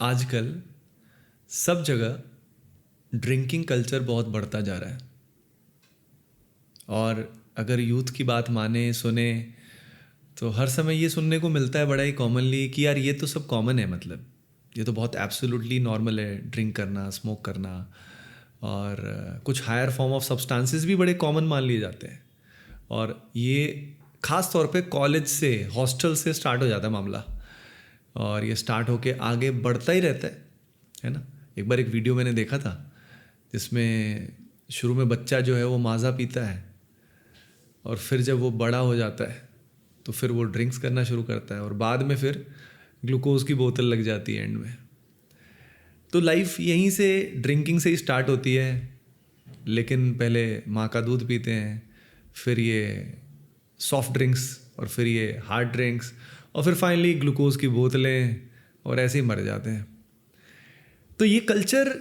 आजकल सब जगह ड्रिंकिंग कल्चर बहुत बढ़ता जा रहा है। और अगर यूथ की बात माने सुने तो हर समय ये सुनने को मिलता है बड़ा ही कॉमनली कि यार ये तो सब कॉमन है, मतलब ये तो बहुत एब्सोल्युटली नॉर्मल है, ड्रिंक करना, स्मोक करना। और कुछ हायर फॉर्म ऑफ सब्सटेंसेस भी बड़े कॉमन मान लिए जाते हैं। और ये ख़ास तौर पे कॉलेज से, हॉस्टल से स्टार्ट हो जाता है मामला, और ये स्टार्ट होके आगे बढ़ता ही रहता है ना। एक बार एक वीडियो मैंने देखा था जिसमें शुरू में बच्चा जो है वो माज़ा पीता है, और फिर जब वो बड़ा हो जाता है तो फिर वो ड्रिंक्स करना शुरू करता है, और बाद में फिर ग्लूकोज की बोतल लग जाती है एंड में। तो लाइफ यहीं से, ड्रिंकिंग से ही स्टार्ट होती है। लेकिन पहले माँ का दूध पीते हैं, फिर ये सॉफ्ट ड्रिंक्स, और फिर ये हार्ड ड्रिंक्स, और फिर फाइनली ग्लूकोज की बोतलें, और ऐसे ही मर जाते हैं। तो ये कल्चर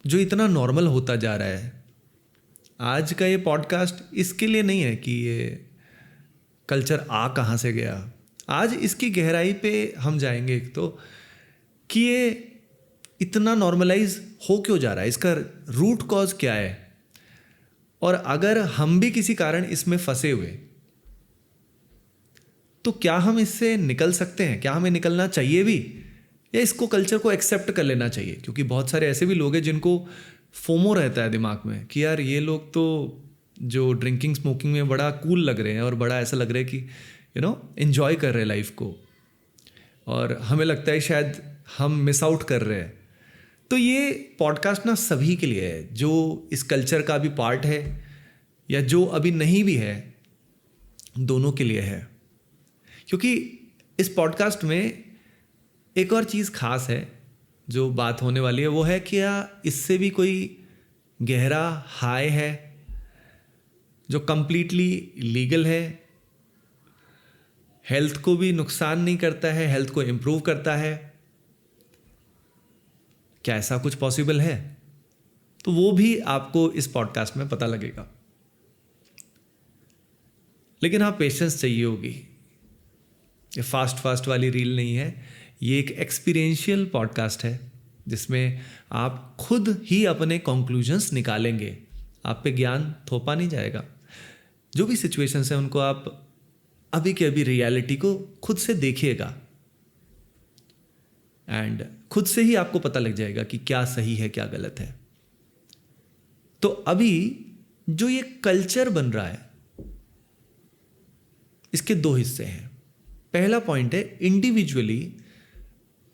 जो इतना नॉर्मल होता जा रहा है, आज का ये पॉडकास्ट इसके लिए नहीं है कि ये कल्चर आ कहाँ से गया। आज इसकी गहराई पे हम जाएंगे, एक तो कि ये इतना नॉर्मलाइज हो क्यों जा रहा है, इसका रूट कॉज क्या है, और अगर हम भी किसी कारण इसमें फंसे हुए तो क्या हम इससे निकल सकते हैं, क्या हमें निकलना चाहिए भी, या इसको, कल्चर को एक्सेप्ट कर लेना चाहिए। क्योंकि बहुत सारे ऐसे भी लोग हैं जिनको फोमो रहता है दिमाग में कि यार ये लोग तो जो ड्रिंकिंग स्मोकिंग में बड़ा कूल लग रहे हैं, और बड़ा ऐसा लग रहा है कि एंजॉय कर रहे हैं लाइफ को, और हमें लगता है शायद हम मिस आउट कर रहे हैं। तो ये पॉडकास्ट ना सभी के लिए है, जो इस कल्चर का भी पार्ट है या जो अभी नहीं भी है, दोनों के लिए है। क्योंकि इस पॉडकास्ट में एक और चीज़ खास है जो बात होने वाली है, वो है कि क्या इससे भी कोई गहरा हाई है जो कंप्लीटली लीगल है, हेल्थ को भी नुकसान नहीं करता है, हेल्थ को इम्प्रूव करता है। क्या ऐसा कुछ पॉसिबल है? तो वो भी आपको इस पॉडकास्ट में पता लगेगा। लेकिन हाँ, पेशेंस चाहिए होगी। ये फास्ट वाली रील नहीं है, ये एक एक्सपीरियंशियल पॉडकास्ट है जिसमें आप खुद ही अपने कंक्लूजन्स निकालेंगे। आप पे ज्ञान थोपा नहीं जाएगा। जो भी सिचुएशंस हैं उनको आप अभी के अभी रियलिटी को खुद से देखिएगा, एंड खुद से ही आपको पता लग जाएगा कि क्या सही है, क्या गलत है। तो अभी जो ये कल्चर बन रहा है, इसके दो हिस्से हैं। पहला पॉइंट है, इंडिविजुअली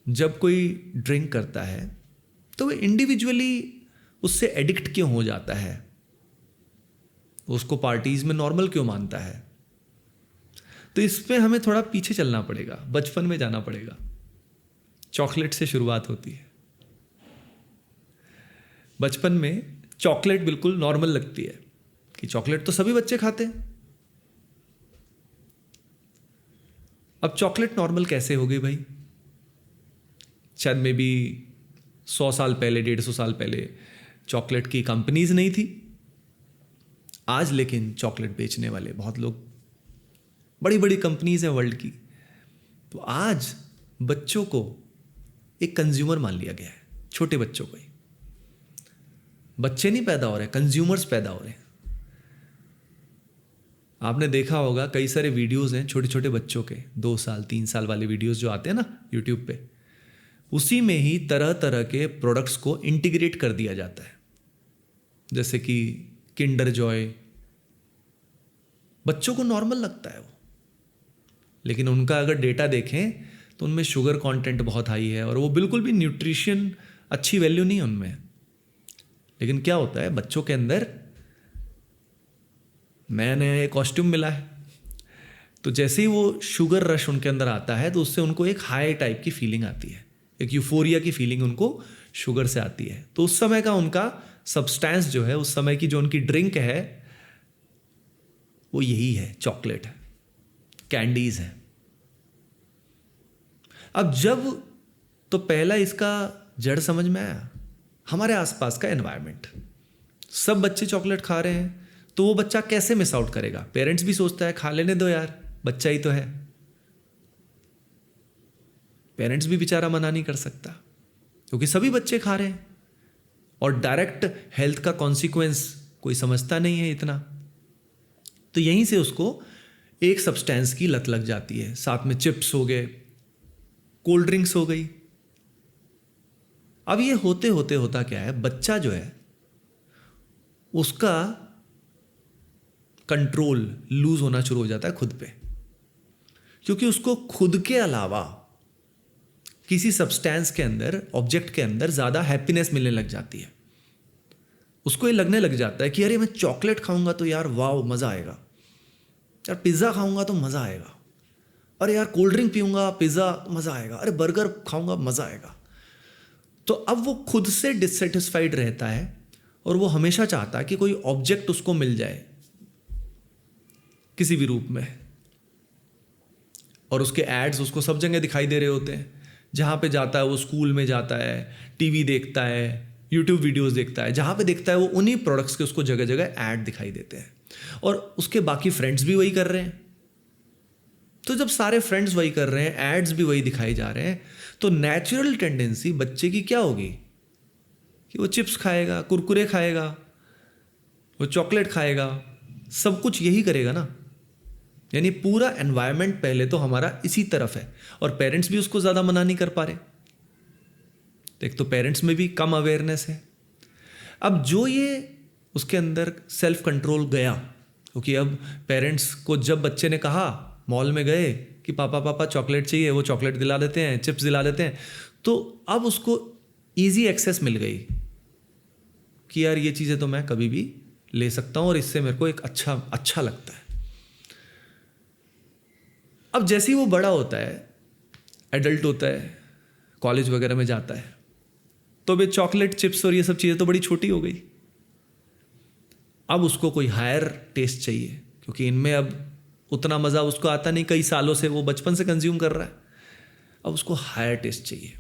जब कोई ड्रिंक करता है तो वो इंडिविजुअली उससे एडिक्ट क्यों हो जाता है, उसको पार्टीज में नॉर्मल क्यों मानता है। तो इस पे हमें थोड़ा पीछे चलना पड़ेगा, बचपन में जाना पड़ेगा। चॉकलेट से शुरुआत होती है। बचपन में चॉकलेट बिल्कुल नॉर्मल लगती है कि चॉकलेट तो सभी बच्चे खाते हैं। अब चॉकलेट नॉर्मल कैसे हो गई भाई? शायद मे बी 100 साल पहले, 150 साल पहले चॉकलेट की कंपनीज नहीं थी। आज लेकिन चॉकलेट बेचने वाले बहुत लोग, बड़ी बड़ी कंपनीज हैं वर्ल्ड की। तो आज बच्चों को एक कंज्यूमर मान लिया गया है, छोटे बच्चों को ही। बच्चे नहीं पैदा हो रहे, कंज्यूमर्स पैदा हो रहे हैं। आपने देखा होगा कई सारे वीडियोस हैं छोटे छोटे बच्चों के, 2 साल 3 साल वाले वीडियोस जो आते हैं ना यूट्यूब पे, उसी में ही तरह तरह के प्रोडक्ट्स को इंटीग्रेट कर दिया जाता है। जैसे कि किंडर जॉय, बच्चों को नॉर्मल लगता है वो, लेकिन उनका अगर डेटा देखें तो उनमें शुगर कंटेंट बहुत हाई है, और वो बिल्कुल भी न्यूट्रिशन अच्छी वैल्यू नहीं है उनमें। लेकिन क्या होता है, बच्चों के अंदर नया नया एक कॉस्ट्यूम मिला है, तो जैसे ही वो शुगर रश उनके अंदर आता है तो उससे उनको एक हाई टाइप की फीलिंग आती है, एक यूफोरिया की फीलिंग उनको शुगर से आती है। तो उस समय का उनका सब्सटेंस जो है, उस समय की जो उनकी ड्रिंक है, वो यही है, चॉकलेट है, कैंडीज है। अब जब तो पहला इसका जड़ समझ में आया, हमारे आसपास का एनवायरनमेंट, सब बच्चे चॉकलेट खा रहे हैं तो वो बच्चा कैसे मिस आउट करेगा। पेरेंट्स भी सोचता है खा लेने दो यार, बच्चा ही तो है। पेरेंट्स भी बेचारा मना नहीं कर सकता। क्योंकि सभी बच्चे खा रहे हैं और डायरेक्ट हेल्थ का कॉन्सिक्वेंस कोई समझता नहीं है इतना। तो यहीं से उसको एक सब्सटेंस की लत लग जाती है। साथ में चिप्स हो गए, कोल्ड ड्रिंक्स हो गई। अब ये होते होते होता क्या है, बच्चा जो है उसका कंट्रोल लूज होना शुरू हो जाता है खुद पे, क्योंकि उसको खुद के अलावा किसी सब्सटेंस के अंदर, ऑब्जेक्ट के अंदर ज़्यादा हैप्पीनेस मिलने लग जाती है। उसको ये लगने लग जाता है कि अरे मैं चॉकलेट खाऊंगा तो यार वाव मज़ा आएगा, यार पिज़्ज़ा खाऊंगा तो मज़ा आएगा, अरे यार कोल्ड ड्रिंक पीऊंगा, पिज़्ज़ा मज़ा आएगा, अरे बर्गर खाऊंगा मज़ा आएगा। तो अब वो खुद से डिससेटिस्फाइड रहता है और वो हमेशा चाहता है कि कोई ऑब्जेक्ट उसको मिल जाए किसी भी रूप में। और उसके एड्स उसको सब जगह दिखाई दे रहे होते हैं। जहाँ पे जाता है वो, स्कूल में जाता है, टीवी देखता है, यूट्यूब वीडियोस देखता है, जहाँ पे देखता है वो उन्हीं प्रोडक्ट्स के उसको जगह जगह ऐड दिखाई देते हैं। और उसके बाकी फ्रेंड्स भी वही कर रहे हैं। तो जब सारे फ्रेंड्स वही कर रहे हैं, एड्स भी वही दिखाई जा रहे हैं, तो नेचुरल टेंडेंसी बच्चे की क्या होगी कि वो चिप्स खाएगा, कुरकुरे खाएगा, वो चॉकलेट खाएगा, सब कुछ यही करेगा ना। यानी पूरा एनवायरनमेंट पहले तो हमारा इसी तरफ है और पेरेंट्स भी उसको ज़्यादा मना नहीं कर पा रहे। एक तो पेरेंट्स में भी कम अवेयरनेस है। अब जो ये उसके अंदर सेल्फ कंट्रोल गया, क्योंकि अब पेरेंट्स को जब बच्चे ने कहा, मॉल में गए कि पापा पापा चॉकलेट चाहिए, वो चॉकलेट दिला देते हैं, चिप्स दिला देते हैं, तो अब उसको ईजी एक्सेस मिल गई कि यार ये चीज़ें तो मैं कभी भी ले सकता हूँ और इससे मेरे को एक अच्छा लगता है। अब जैसे ही वो बड़ा होता है, एडल्ट होता है, कॉलेज वगैरह में जाता है, तो वे चॉकलेट, चिप्स और ये सब चीज़ें तो बड़ी छोटी हो गई। अब उसको कोई हायर टेस्ट चाहिए, क्योंकि इनमें अब उतना मज़ा उसको आता नहीं, कई सालों से वो बचपन से कंज्यूम कर रहा है। अब उसको हायर टेस्ट चाहिए,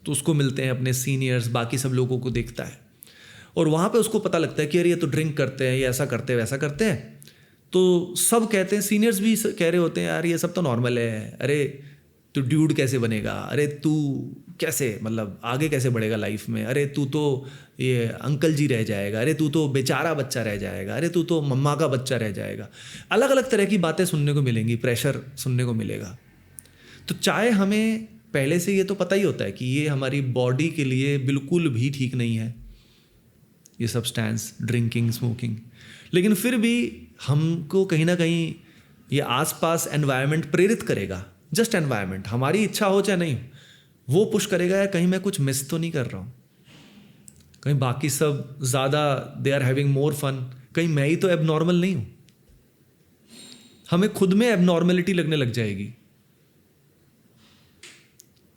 तो उसको मिलते हैं अपने सीनियर्स, बाकी सब लोगों को देखता है और वहाँ पे उसको पता लगता है कि अरे ये तो ड्रिंक करते हैं, ये ऐसा करते हैं, वैसा करते हैं। तो सब कहते हैं, सीनियर्स भी कह रहे होते हैं यार ये सब तो नॉर्मल है, अरे तू ड्यूड कैसे बनेगा, अरे तू कैसे मतलब आगे कैसे बढ़ेगा लाइफ में, अरे तू तो ये अंकल जी रह जाएगा, अरे तू तो बेचारा बच्चा रह जाएगा, अरे तू तो मम्मा का बच्चा रह जाएगा। अलग अलग तरह की बातें सुनने को मिलेंगी, प्रेशर सुनने को मिलेगा। तो चाहे हमें पहले से ये तो पता ही होता है कि ये हमारी बॉडी के लिए बिल्कुल भी ठीक नहीं है, ये सब्सटेंस, ड्रिंकिंग, स्मोकिंग, लेकिन फिर भी हमको कहीं ना कहीं ये आसपास एनवायरनमेंट प्रेरित करेगा। जस्ट एनवायरनमेंट, हमारी इच्छा हो चाहे नहीं, वो पुश करेगा यार कहीं मैं कुछ मिस तो नहीं कर रहा हूँ, कहीं बाकी सब ज़्यादा they are having more fun, कहीं मैं ही तो एबनॉर्मल नहीं हूँ। हमें खुद में एबनॉर्मलिटी लगने लग जाएगी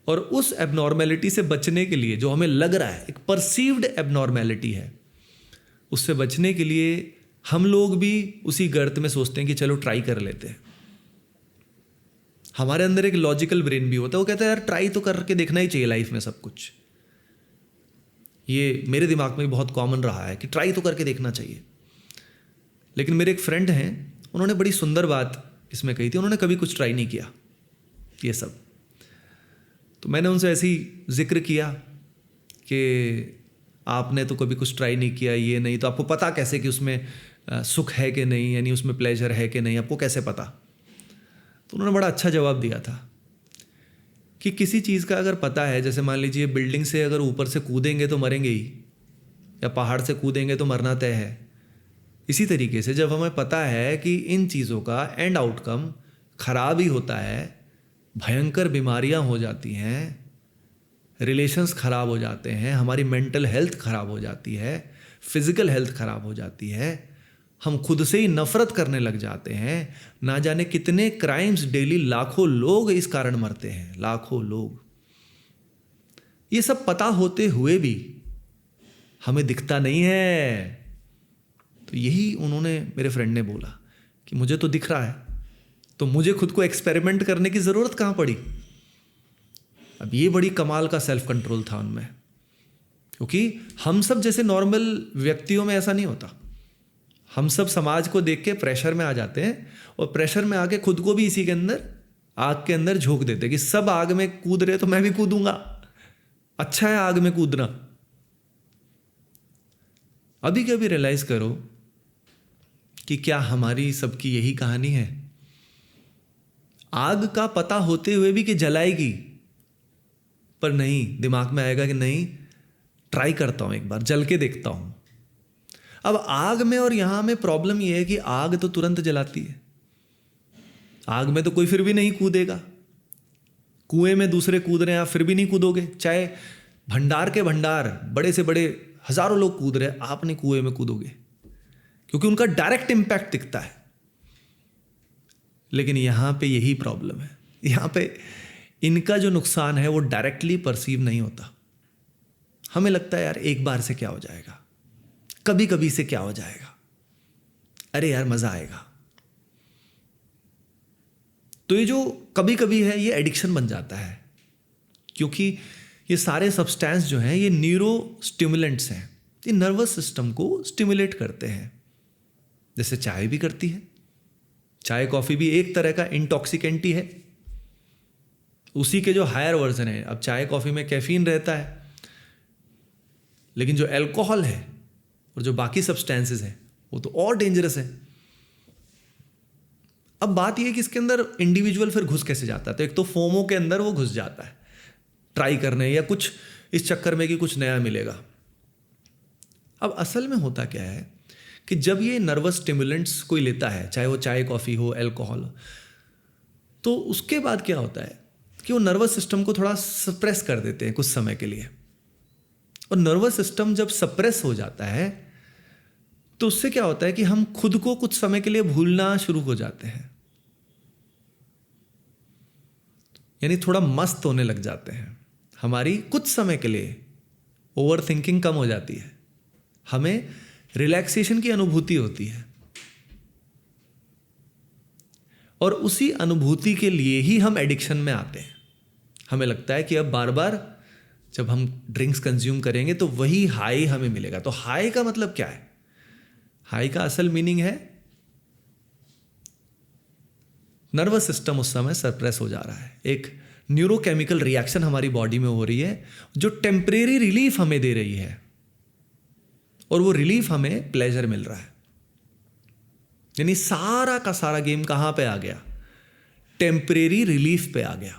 और उस एबनॉर्मलिटी से बचने के लिए, जो हमें लग रहा है एक परसीव्ड एबनॉर्मलिटी है, उससे बचने के लिए हम लोग भी उसी गर्त में सोचते हैं कि चलो ट्राई कर लेते हैं। हमारे अंदर एक लॉजिकल ब्रेन भी होता है, वो कहता है यार ट्राई तो करके देखना ही चाहिए लाइफ में सब कुछ। ये मेरे दिमाग में भी बहुत कॉमन रहा है कि ट्राई तो करके देखना चाहिए। लेकिन मेरे एक फ्रेंड हैं, उन्होंने बड़ी सुंदर बात इसमें कही थी। उन्होंने कभी कुछ ट्राई नहीं किया ये सब, तो मैंने उनसे ऐसे ही जिक्र किया कि आपने तो कभी कुछ ट्राई नहीं किया, ये नहीं, तो आपको पता कैसे कि उसमें सुख है कि नहीं, यानी उसमें प्लेजर है कि नहीं, आपको कैसे पता? तो उन्होंने बड़ा अच्छा जवाब दिया था कि किसी चीज़ का अगर पता है, जैसे मान लीजिए बिल्डिंग से अगर ऊपर से कूदेंगे तो मरेंगे ही, या पहाड़ से कूदेंगे तो मरना तय है। इसी तरीके से जब हमें पता है कि इन चीज़ों का एंड आउटकम खराब ही होता है, भयंकर बीमारियां हो जाती हैं, रिलेशंस खराब हो जाते हैं, हमारी मेंटल हेल्थ खराब हो जाती है, फिजिकल हेल्थ खराब हो जाती है, हम खुद से ही नफरत करने लग जाते हैं। ना जाने कितने क्राइम्स डेली, लाखों लोग इस कारण मरते हैं, लाखों लोग। ये सब पता होते हुए भी हमें दिखता नहीं है। तो यही उन्होंने, मेरे फ्रेंड ने बोला कि मुझे तो दिख रहा है, तो मुझे खुद को एक्सपेरिमेंट करने की ज़रूरत कहाँ पड़ी। अब ये बड़ी कमाल का सेल्फ कंट्रोल था उनमें, क्योंकि हम सब जैसे नॉर्मल व्यक्तियों में ऐसा नहीं होता। हम सब समाज को देख के प्रेशर में आ जाते हैं और प्रेशर में आके खुद को भी इसी के अंदर, आग के अंदर झोंक देते हैं कि सब आग में कूद रहे तो मैं भी कूदूंगा। अच्छा है आग में कूदना। अभी कभी रियलाइज करो कि क्या हमारी सबकी यही कहानी है? आग का पता होते हुए भी कि जलाएगी, पर नहीं, दिमाग में आएगा कि नहीं, ट्राई करता हूं, एक बार जल के देखता हूं। अब आग में और यहां में प्रॉब्लम यह है कि आग तो तुरंत जलाती है। आग में तो कोई फिर भी नहीं कूदेगा। कुएं में दूसरे कूद रहे हैं, आप फिर भी नहीं कूदोगे। चाहे भंडार के भंडार बड़े से बड़े हजारों लोग कूद रहे हैं, आप नहीं कुएं में कूदोगे, क्योंकि उनका डायरेक्ट इंपैक्ट दिखता है। लेकिन यहां पे यही प्रॉब्लम है, यहां पे इनका जो नुकसान है वो डायरेक्टली परसीव नहीं होता। हमें लगता है यार एक बार से क्या हो जाएगा, कभी कभी से क्या हो जाएगा, अरे यार मजा आएगा। तो ये जो कभी कभी है ये एडिक्शन बन जाता है, क्योंकि ये सारे सब्सटेंस जो हैं ये न्यूरो स्टिमुलेंट्स हैं, ये नर्वस सिस्टम को स्टिमुलेट करते हैं, जैसे चाय भी करती है। चाय कॉफी भी एक तरह का इंटॉक्सिकेंट ही है, उसी के जो हायर वर्जन है। अब चाय कॉफी में कैफीन रहता है, लेकिन जो अल्कोहल है और जो बाकी सब्सटेंसेस हैं वो तो और डेंजरस है। अब बात यह है कि इसके अंदर इंडिविजुअल फिर घुस कैसे जाता है। तो एक तो फोमो के अंदर वो घुस जाता है ट्राई करने, या कुछ इस चक्कर में कि कुछ नया मिलेगा। अब असल में होता क्या है कि जब ये नर्वस स्टिमुलेंट्स कोई लेता है, चाहे वो चाय कॉफी हो, अल्कोहल, तो उसके बाद क्या होता है कि वो नर्वस सिस्टम को थोड़ा सप्रेस कर देते हैं कुछ समय के लिए। और नर्वस सिस्टम जब सप्रेस हो जाता है तो उससे क्या होता है कि हम खुद को कुछ समय के लिए भूलना शुरू हो जाते हैं, यानी थोड़ा मस्त होने लग जाते हैं। हमारी कुछ समय के लिए ओवर थिंकिंग कम हो जाती है, हमें रिलैक्सेशन की अनुभूति होती है, और उसी अनुभूति के लिए ही हम एडिक्शन में आते हैं। हमें लगता है कि अब बार बार जब हम ड्रिंक्स कंज्यूम करेंगे तो वही हाई हमें मिलेगा। तो हाई का मतलब क्या है? हाई का असल मीनिंग है नर्वस सिस्टम उस समय सप्रेस हो जा रहा है, एक न्यूरोकेमिकल रिएक्शन हमारी बॉडी में हो रही है जो टेम्परेरी रिलीफ हमें दे रही है, और वो रिलीफ हमें प्लेजर मिल रहा है। यानी सारा का सारा गेम कहां पे आ गया? टेम्परेरी रिलीफ पे आ गया।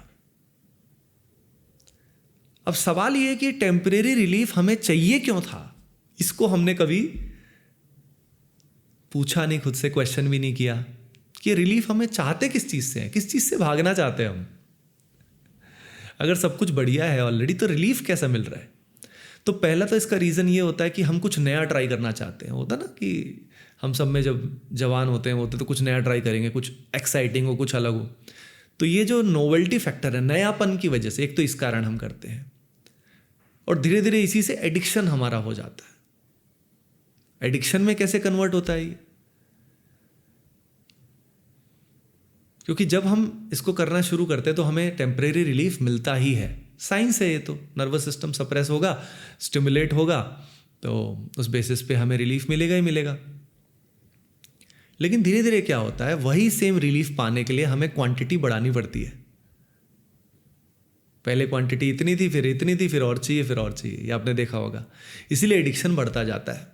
अब सवाल यह है कि टेम्परेरी रिलीफ हमें चाहिए क्यों था? इसको हमने कभी पूछा नहीं, खुद से क्वेश्चन भी नहीं किया कि रिलीफ हमें चाहते किस चीज से है, किस चीज से भागना चाहते हैं हम। अगर सब कुछ बढ़िया है ऑलरेडी तो रिलीफ कैसा मिल रहा है? तो पहला तो इसका रीजन ये होता है कि हम कुछ नया ट्राई करना चाहते हैं। होता ना कि हम सब में जब जवान होते हैं तो कुछ नया ट्राई करेंगे, कुछ एक्साइटिंग हो, कुछ अलग हो। तो ये जो नोवेल्टी फैक्टर है, नयापन की वजह से, एक तो इस कारण हम करते हैं, और धीरे धीरे इसी से एडिक्शन हमारा हो जाता है। एडिक्शन में कैसे कन्वर्ट होता है ये? क्योंकि जब हम इसको करना शुरू करते हैं तो हमें टेम्परेरी रिलीफ मिलता ही है। साइंस है ये तो। नर्वस सिस्टम सप्रेस होगा, स्टिमुलेट होगा, तो उस बेसिस पे हमें रिलीफ मिलेगा ही मिलेगा। लेकिन धीरे धीरे क्या होता है, वही सेम रिलीफ पाने के लिए हमें क्वांटिटी बढ़ानी पड़ती है। पहले क्वांटिटी इतनी थी, फिर इतनी थी, फिर और चाहिए, फिर और चाहिए। ये आपने देखा होगा। इसीलिए एडिक्शन बढ़ता जाता है।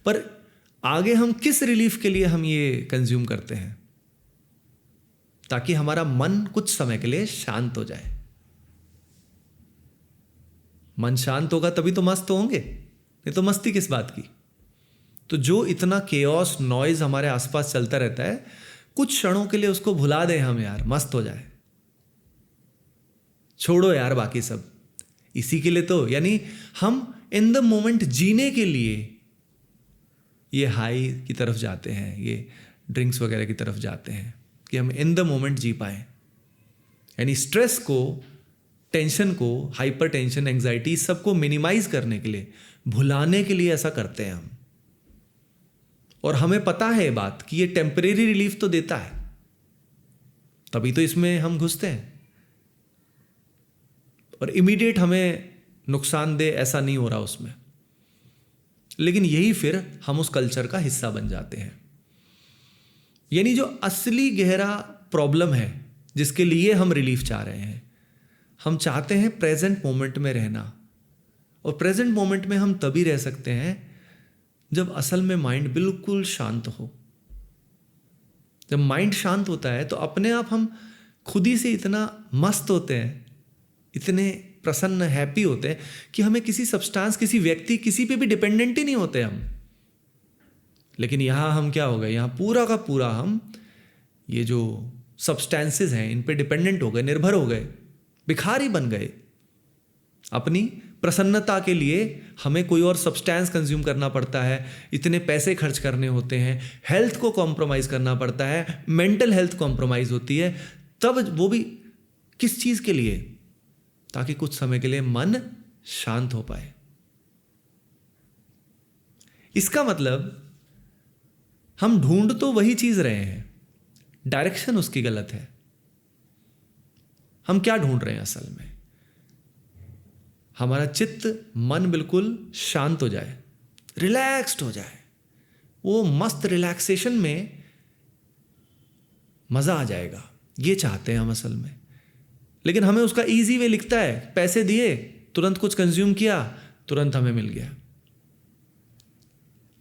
पर आगे हम किस रिलीफ के लिए हम ये कंज्यूम करते हैं? ताकि हमारा मन कुछ समय के लिए शांत हो जाए। मन शांत होगा तभी तो मस्त होंगे, नहीं तो मस्ती किस बात की? तो जो इतना केओस नॉइज हमारे आसपास चलता रहता है, कुछ क्षणों के लिए उसको भुला दें हम यार, मस्त हो जाए, छोड़ो यार बाकी सब। इसी के लिए तो, यानी हम इन द मोमेंट जीने के लिए ये हाई की तरफ जाते हैं, ये ड्रिंक्स वगैरह की तरफ जाते हैं कि हम इन द मोमेंट जी पाएं। यानी स्ट्रेस को, टेंशन को, हाइपर टेंशन, एंग्जाइटी, सबको मिनिमाइज करने के लिए, भुलाने के लिए ऐसा करते हैं हम। और हमें पता है बात कि ये टेम्परेरी रिलीफ तो देता है, तभी तो इसमें हम घुसते हैं। और इमीडिएट हमें नुकसानदेह ऐसा नहीं हो रहा उसमें। लेकिन यही फिर हम उस कल्चर का हिस्सा बन जाते हैं। यानी जो असली गहरा प्रॉब्लम है जिसके लिए हम रिलीफ चाह रहे हैं, हम चाहते हैं प्रेजेंट मोमेंट में रहना, और प्रेजेंट मोमेंट में हम तभी रह सकते हैं जब असल में माइंड बिल्कुल शांत हो। जब माइंड शांत होता है तो अपने आप हम खुद ही से इतना मस्त होते हैं, इतने प्रसन्न, हैप्पी होते हैं कि हमें किसी सब्सटेंस, किसी व्यक्ति, किसी पे भी डिपेंडेंट ही नहीं होते हम। लेकिन यहाँ हम क्या हो गए, यहाँ पूरा का पूरा हम ये जो सब्सटेंसेस हैं इन पे डिपेंडेंट हो गए, निर्भर हो गए, भिखारी बन गए। अपनी प्रसन्नता के लिए हमें कोई और सब्सटेंस कंज्यूम करना पड़ता है, इतने पैसे खर्च करने होते हैं, हेल्थ को कॉम्प्रोमाइज़ करना पड़ता है, मेंटल हेल्थ कॉम्प्रोमाइज़ होती है, तब वो भी किस चीज़ के लिए? ताकि कुछ समय के लिए मन शांत हो पाए। इसका मतलब हम ढूंढ तो वही चीज़ रहे हैं, डायरेक्शन उसकी गलत है। हम क्या ढूंढ रहे हैं असल में? हमारा चित्त, मन बिल्कुल शांत हो जाए, रिलैक्स्ड हो जाए, वो मस्त रिलैक्सेशन में मज़ा आ जाएगा, ये चाहते हैं हम असल में। लेकिन हमें उसका इजी वे लिखता है, पैसे दिए, तुरंत कुछ कंज्यूम किया, तुरंत हमें मिल गया।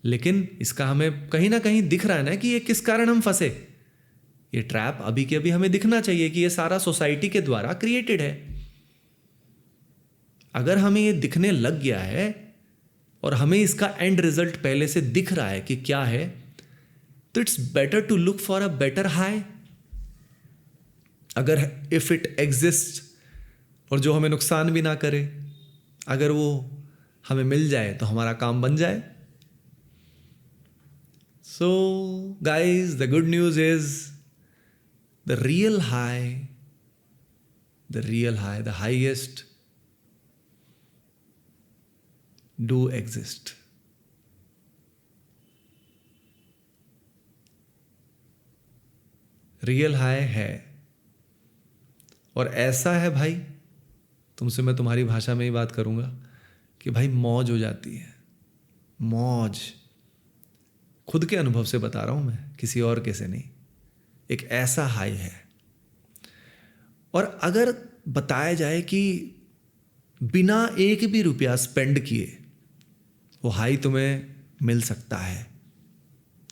लेकिन इसका हमें कहीं ना कहीं दिख रहा है ना कि ये किस कारण हम फंसे। ये ट्रैप अभी के अभी हमें दिखना चाहिए कि ये सारा सोसाइटी के द्वारा क्रिएटेड है। अगर हमें ये दिखने लग गया है और हमें इसका एंड रिजल्ट पहले से दिख रहा है कि क्या है, तो it's better to look for a better high. अगर इफ इट एग्जिस्ट और जो हमें नुकसान भी ना करे, अगर वो हमें मिल जाए तो हमारा काम बन जाए। So guys, the good news is the real high, the highest do exist. Real high है, और ऐसा है भाई, तुमसे मैं तुम्हारी भाषा में ही बात करूंगा कि भाई मौज हो जाती है। मौज, खुद के अनुभव से बता रहा हूं मैं, किसी और के से नहीं। एक ऐसा हाई है, और अगर बताया जाए कि बिना एक भी रुपया स्पेंड किए वो हाई तुम्हें मिल सकता है,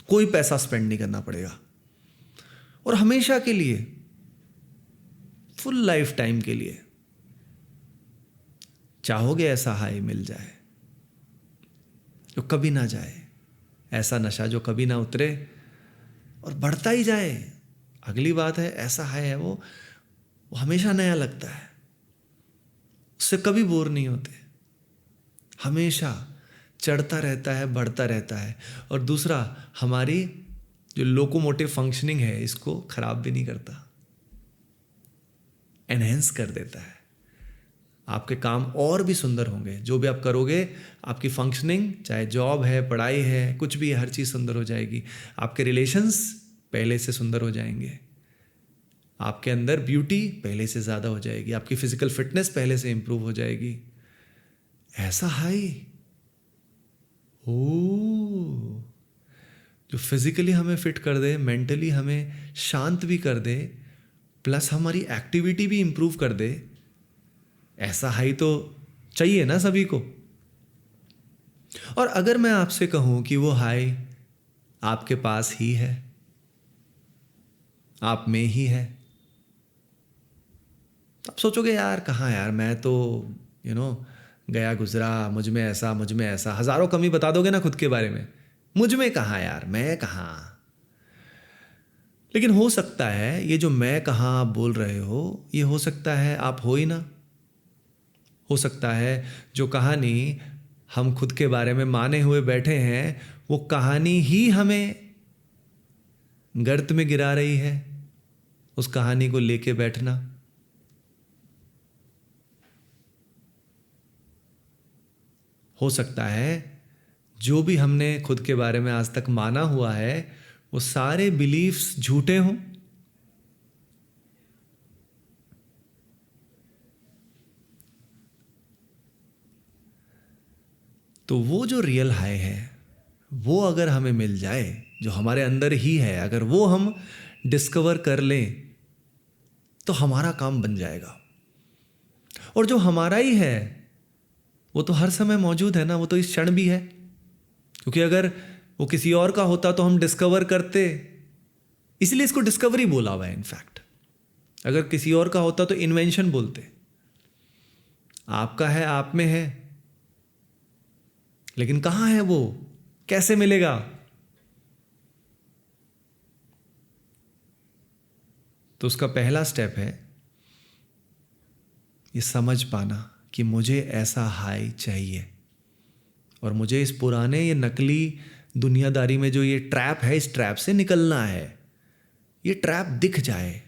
कोई पैसा स्पेंड नहीं करना पड़ेगा, और हमेशा के लिए, फुल लाइफ टाइम के लिए चाहोगे ऐसा हाई मिल जाए जो कभी ना जाए, ऐसा नशा जो कभी ना उतरे और बढ़ता ही जाए। अगली बात है, ऐसा हाई है वो हमेशा नया लगता है, उससे कभी बोर नहीं होते, हमेशा चढ़ता रहता है, बढ़ता रहता है। और दूसरा, हमारी जो लोकोमोटिव फंक्शनिंग है इसको खराब भी नहीं करता, एनहेंस कर देता है। आपके काम और भी सुंदर होंगे, जो भी आप करोगे, आपकी फंक्शनिंग, चाहे जॉब है, पढ़ाई है, कुछ भी है, हर चीज़ सुंदर हो जाएगी। आपके रिलेशंस पहले से सुंदर हो जाएंगे, आपके अंदर ब्यूटी पहले से ज़्यादा हो जाएगी, आपकी फिजिकल फिटनेस पहले से इंप्रूव हो जाएगी। ऐसा हाई जो फिजिकली हमें फिट कर दे, मेंटली हमें शांत भी कर दे, प्लस हमारी एक्टिविटी भी इंप्रूव कर दे, ऐसा हाई तो चाहिए ना सभी को। और अगर मैं आपसे कहूं कि वो हाई आपके पास ही है, आप में ही है, आप सोचोगे यार कहाँ यार, मैं तो गया गुजरा, मुझ में ऐसा, हजारों कमी बता दोगे ना खुद के बारे में, मुझ में कहाँ यार, मैं कहाँ। लेकिन हो सकता है ये जो मैं कहाँ आप बोल रहे हो, ये हो सकता है आप हो ही ना। हो सकता है जो कहानी हम खुद के बारे में माने हुए बैठे हैं, वो कहानी ही हमें गर्त में गिरा रही है। उस कहानी को लेके बैठना, हो सकता है जो भी हमने खुद के बारे में आज तक माना हुआ है वो सारे बिलीफ्स झूठे हों। तो वो जो रियल हाई है वो अगर हमें मिल जाए, जो हमारे अंदर ही है, अगर वो हम डिस्कवर कर लें तो हमारा काम बन जाएगा। और जो हमारा ही है वो तो हर समय मौजूद है ना, वो तो इस क्षण भी है। क्योंकि अगर वो किसी और का होता तो हम डिस्कवर करते, इसलिए इसको डिस्कवरी बोला हुआ है इनफैक्ट। अगर किसी और का होता तो इन्वेंशन बोलते। आपका है, आप में है, लेकिन कहाँ है वो, कैसे मिलेगा? तो उसका पहला स्टेप है ये समझ पाना कि मुझे ऐसा हाई चाहिए, और मुझे इस पुराने ये नकली दुनियादारी में जो ये ट्रैप है, इस ट्रैप से निकलना है। ये ट्रैप दिख जाए।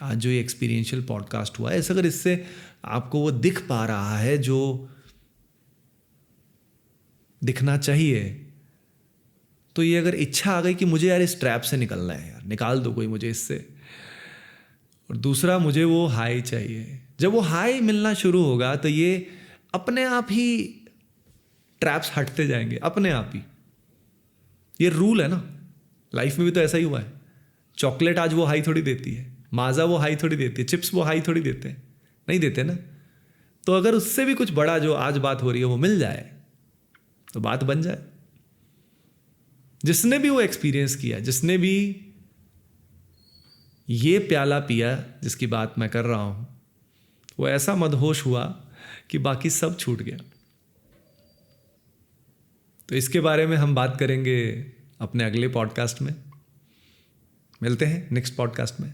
आज जो ये एक्सपीरियंशियल पॉडकास्ट हुआ है, अगर इससे आपको वो दिख पा रहा है जो दिखना चाहिए, तो ये अगर इच्छा आ गई कि मुझे यार इस ट्रैप से निकलना है, यार निकाल दो कोई मुझे इससे। और दूसरा, मुझे वो हाई चाहिए। जब वो हाई मिलना शुरू होगा तो ये अपने आप ही ट्रैप्स हटते जाएंगे, अपने आप ही। ये रूल है ना, लाइफ में भी तो ऐसा ही हुआ है। चॉकलेट आज वो हाई थोड़ी देती है, माजा वो हाई थोड़ी देती है, चिप्स वो हाई थोड़ी देते हैं, नहीं देते ना। तो अगर उससे भी कुछ बड़ा जो आज बात हो रही है वो मिल जाए तो बात बन जाए। जिसने भी वो एक्सपीरियंस किया, जिसने भी ये प्याला पिया जिसकी बात मैं कर रहा हूं, वो ऐसा मदहोश हुआ कि बाकी सब छूट गया। तो इसके बारे में हम बात करेंगे अपने अगले पॉडकास्ट में। मिलते हैं नेक्स्ट पॉडकास्ट में।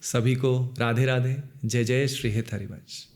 सभी को राधे राधे, जय जय श्री हित हरिवंश।